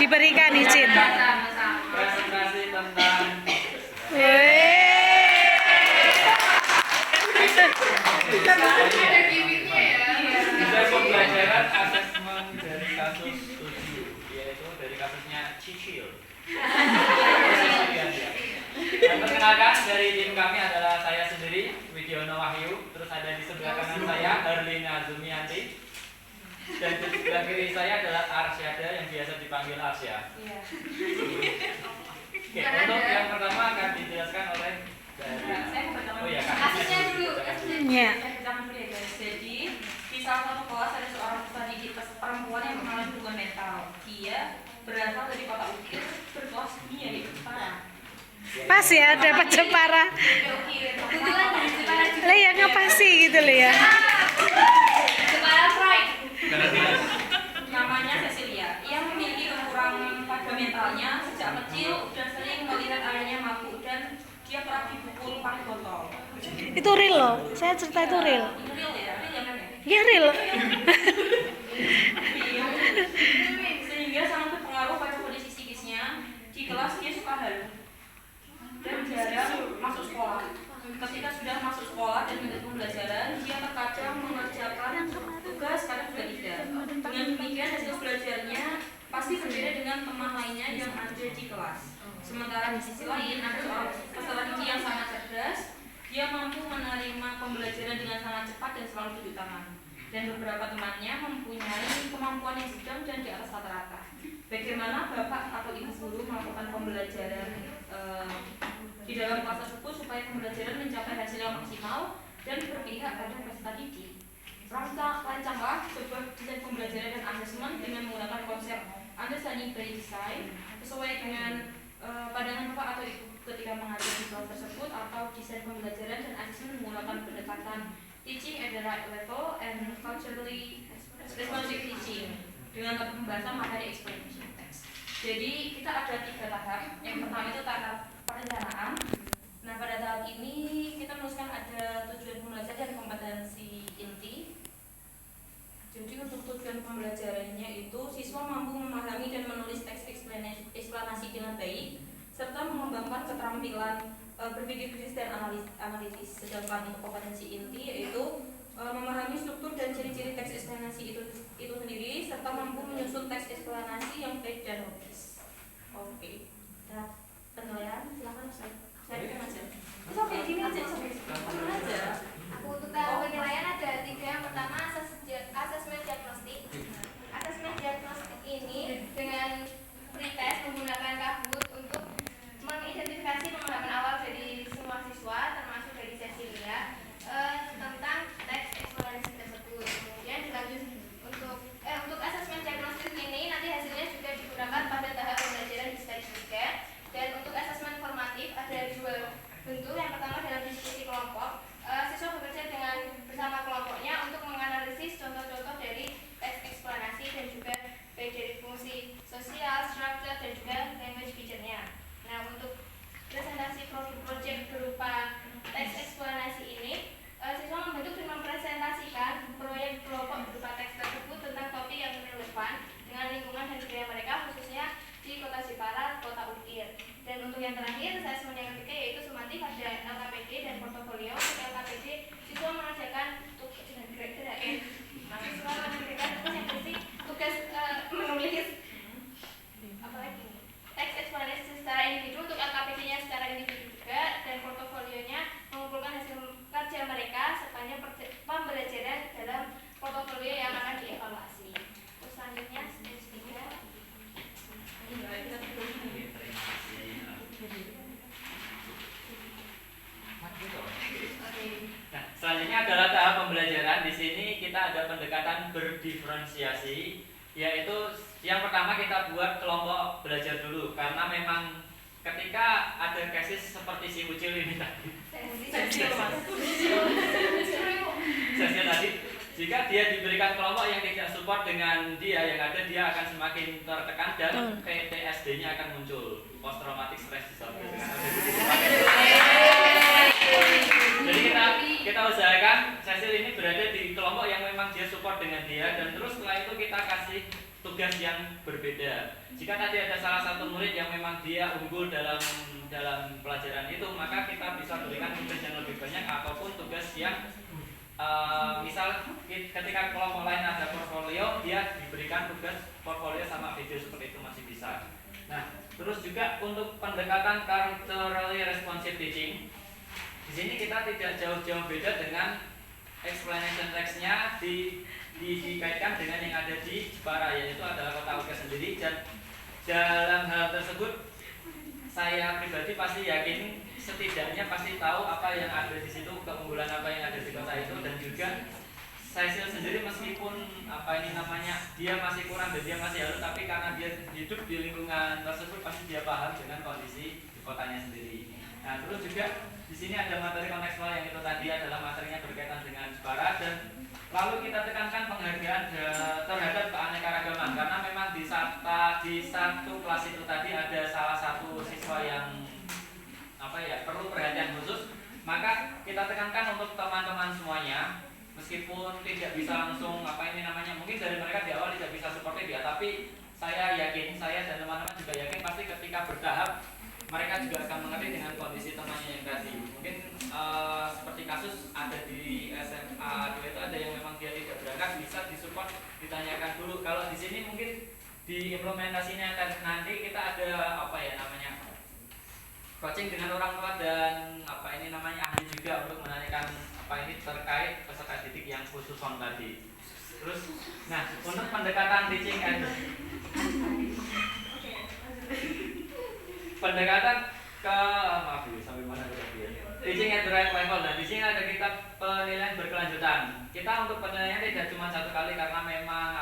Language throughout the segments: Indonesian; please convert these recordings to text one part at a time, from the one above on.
diberikan izin. Presentasi tentang nilai pembelajaran asesmen dari kasus 7, yaitu dari kasusnya Cicil. Dan perkenalkan, dari tim kami adalah saya sendiri, Widiono Wahyu. Terus ada di sebelah kanan saya Herlina Zumianti. Dan di sebelah kiri saya adalah Arsyada yang biasa dipanggil Arsya. Oke, untuk yang pertama akan dijelaskan oleh kasusnya dulu. Iya. Jadi di salah satu kelas ada seorang peserta didik perempuan yang mengalami gangguan mental. Dia berasal dari kota Ukir, berkelas dunia di Jepara. Pas ya dapat Jepara. Kebetulan dari Jepara juga. Lah ya ngapasi gitu loh ya. Jepara Pride. Namanya Cecilia. Ia memiliki kekurangan pada mentalnya sejak kecil dan sering melihat ayahnya mabuk dan dia kerap dipukul pakai botol. Itu real loh. Saya cerita itu real. Itu real ya? Real ya kan ya? Ya real. Sehingga sangat berpengaruh pada kondisi psikisnya. Di kelas dia suka halu dan jarang masuk sekolah. Ketika sudah masuk sekolah dan mengikuti pembelajaran, dia terkadang mengerjakan tugas, kadang juga tidak. Dengan demikian hasil belajarnya pasti berbeda dengan teman lainnya yang ada di kelas. Sementara di sisi lain ada seorang peserta didik yang sangat cerdas. Dia mampu menerima pembelajaran dengan sangat cepat dan selalu tunjuk tangan. Dan beberapa temannya mempunyai kemampuan yang sedang dan di atas rata-rata. Bagaimana bapak atau ibu guru melakukan pembelajaran di dalam kelas tersebut supaya pembelajaran mencapai hasil yang maksimal dan berpihak pada peserta didik? Rancanglah sebuah desain pembelajaran dan asesmen dengan menggunakan konsep understanding by design sesuai dengan pandangan bapak atau ibu ketika mengajar di kelas tersebut, atau desain pembelajaran dan asesmen menggunakan pendekatan teaching at the right level and culturally responsive teaching dengan pembahasan materi explanation text. Jadi kita ada 3 tahap. Yang pertama itu tahap perencanaan. Nah, pada tahap ini kita menuliskan ada tujuan pembelajaran dan kompetensi inti. Jadi untuk tujuan pembelajarannya itu siswa mampu memahami dan menulis teks eksplanasi dengan baik serta mengembangkan keterampilan berpikir kritis dan analitis. Sedangkan untuk kompetensi inti yaitu memahami struktur dan ciri-ciri teks eksplanasi itu sendiri serta mampu menyusun teks eksplanasi yang baik dan logis. Oke. Nah, penilaian silakan saya bikin aja. Oke, gini aja aja. Untuk tahap penilaian ada 3. Yang pertama asesmen diagnostik. Asesmen diagnostik ini dengan pretest menggunakan Kahoot untuk mengidentifikasi pemahaman awal dari semua siswa termasuk dari Cecilia tentang teks eksplorasi tersebut. Kemudian dilanjut untuk asesmen diagnostik ini nanti hasilnya juga digunakan pada tahap pembelajaran di stage 3. Dan untuk asesmen formatif ada 2 bentuk. Yang pertama dalam diskusi kelompok. Siswa bekerja bersama kelompoknya untuk menganalisis contoh-contoh dari teks eksplanasi dan juga baik dari fungsi sosial, structure dan juga language feature-nya. Nah, untuk presentasi proyek berupa teks eksplanasi ini, siswa membentuk dan mempresentasikan proyek kelompok berupa teks tersebut tentang topik yang relevan dengan lingkungan dan budaya mereka, khususnya di Kota Jepara, Kota Ukir. Dan untuk yang terakhir, asesmen yang ketiga yaitu sumatif ada LKPD dan portofolio. Untuk LKPD, siswa mengerjakan tugas yang tugas menulis teks eksplanasi secara individu. Untuk LKPD-nya secara individu juga, dan portofolionya mengumpulkan hasil kerja mereka sepanjang pembelajaran dalam portofolio yang akan dievaluasi. Terus selanjutnya stage 3. Nah, selanjutnya adalah tahap pembelajaran. Di sini kita ada pendekatan berdiferensiasi, yaitu yang pertama kita buat kelompok belajar dulu, karena memang ketika ada cases seperti si Ucil ini tadi, sesi tadi, jika dia diberikan kelompok yang tidak support dengan dia, yang ada dia akan semakin tertekan dan PTSD-nya akan muncul, post traumatic stress disorder. Jadi kita usahakan Cecil ini berada di kelompok yang memang dia support dengan dia, dan terus setelah itu kita kasih tugas yang berbeda. Jika tadi ada salah satu murid yang memang dia unggul dalam pelajaran itu, maka kita bisa berikan tugas yang lebih banyak ataupun tugas yang misal ketika kelompok lain ada portfolio, dia diberikan tugas portfolio sama video seperti itu masih bisa. Nah, terus juga untuk pendekatan culturally responsive teaching, di sini kita tidak jauh-jauh beda dengan explanation text-nya dikaitkan dengan yang ada di Jepara, yaitu adalah kota UGS sendiri. Dan dalam hal tersebut saya pribadi pasti yakin setidaknya pasti tahu apa yang ada di situ, keunggulan apa yang ada di kota itu, dan juga Cecil sendiri meskipun dia masih kurang dan dia masih halus, tapi karena dia hidup di lingkungan tersebut pasti dia paham dengan kondisi di kotanya sendiri. Nah, terus juga di sini ada materi kontekstual yang itu tadi adalah materinya berkaitan dengan Jepara, dan lalu kita tekankan penghargaan terhadap keanekaragaman karena memang di satu kelas itu tadi ada salah satu siswa yang perlu perhatian khusus, maka kita tekankan untuk teman-teman semuanya meskipun tidak bisa langsung mungkin dari mereka di awal tidak bisa seperti dia, tapi saya dan teman-teman juga yakin pasti ketika bertahap mereka juga akan mengerti dengan kondisi temannya yang tadi. Mungkin seperti kasus ada di SMA 2 itu ada yang memang dia tidak berangkat, bisa disupport, ditanyakan dulu. Kalau di sini mungkin di implementasinya nanti kita ada coaching dengan orang tua dan ahli juga untuk menanyakan terkait peserta didik yang khusus tadi. Terus, nah untuk pendekatan teaching and pendekatan ke sampai mana tadi ya? Teaching at the right level. Nah, di sini ada kita penilaian berkelanjutan. Kita untuk penilaiannya tidak cuma satu kali karena memang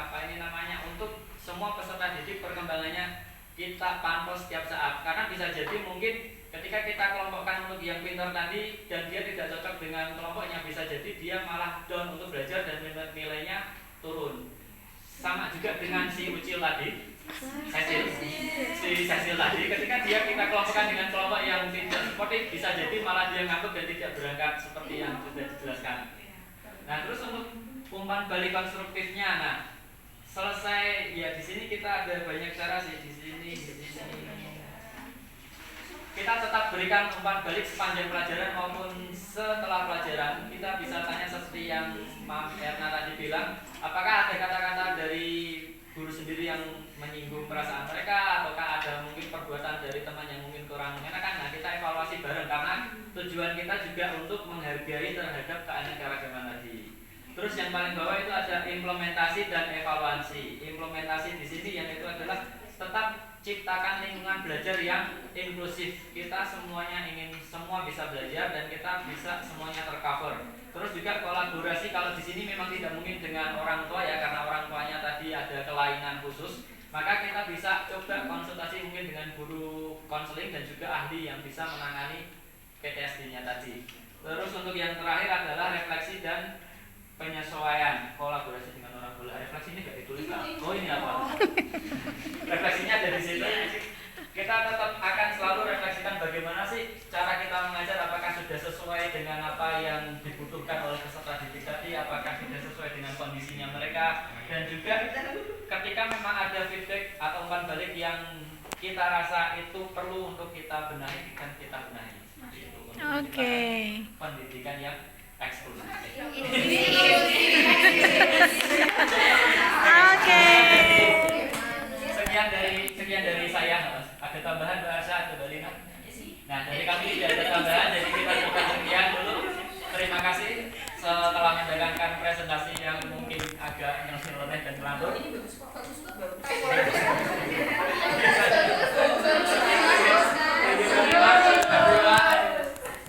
untuk semua peserta didik perkembangannya kita pantau setiap saat. Karena bisa jadi mungkin ketika kita kelompokkan untuk yang pintar tadi dan dia tidak cocok dengan kelompoknya, bisa jadi dia malah down untuk belajar dan nilainya turun. Sama juga dengan si Ucil tadi, Cecil tadi, ketika kita kelompokkan dengan kelompok yang tidak sportif, bisa jadi malah dia ngantuk dan tidak berangkat seperti yang sudah dijelaskan. Nah, terus untuk umpan balik konstruktifnya, nah selesai ya di sini kita ada banyak cara sih di sini. Kita tetap berikan umpan balik sepanjang pelajaran maupun setelah pelajaran. Kita bisa tanya seperti yang Mam Erna tadi bilang, apakah ada kata-kata dari guru sendiri yang menyinggung perasaan mereka, ataukah ada mungkin perbuatan dari teman yang mungkin kurang mengenakan. Nah, kita evaluasi bareng karena tujuan kita juga untuk menghargai terhadap keanekaragaman tadi. Terus yang paling bawah itu ada implementasi dan evaluasi. Implementasi di sini yang itu adalah tetap ciptakan lingkungan belajar yang inklusif. Kita semuanya ingin semua bisa belajar dan kita bisa semuanya tercover. Terus juga kolaborasi, kalau di sini memang tidak mungkin dengan orang tua ya, karena orang tuanya tadi ada kelainan khusus, maka kita bisa coba konsultasi mungkin dengan guru konseling dan juga ahli yang bisa menangani PTSD-nya tadi. Terus untuk yang terakhir adalah refleksi dan penyesuaian, kolaborasi dengan orang tua. Refleksi ini nggak ditulis lah. Oh ini apa? Refleksinya ada di situ. Kita tetap akan selalu refleksikan bagaimana sih cara kita mengajar, apakah sudah sesuai dengan apa yang dibutuhkan oleh peserta didik tadi, apakah sudah sesuai dengan kondisinya mereka, dan juga ketika memang ada feedback atau umpan balik yang kita rasa itu perlu untuk kita benahi, kan kita benahi. Oke. Pendidikan yang eksklusif. Oke. Sekian dari saya. Ada tambahan bahasa atau Balina? Nah, dari kami tidak ada tambahan, jadi kita cukup sekian dulu. Terima kasih setelah mendengarkan presentasi yang mungkin agak nyeleneh dan melantur.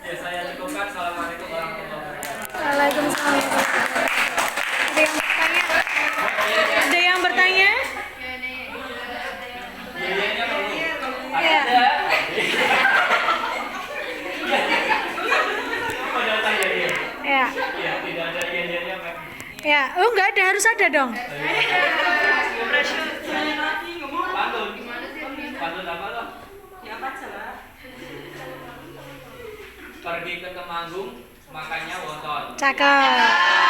Ya, saya cukupkan. Assalamualaikum warahmatullahi wabarakatuh. Waalaikumsalam. Ada yang bertanya? Biayanya perlu. Ya. Ada. Ada tanya dia. Ya. Ya, tidak ada biayanya. Ya. Oh, enggak ada, harus ada dong. Pantun apa loh? Ya apa salah? Pergi ke Temanggung, makannya wonton. Cakep.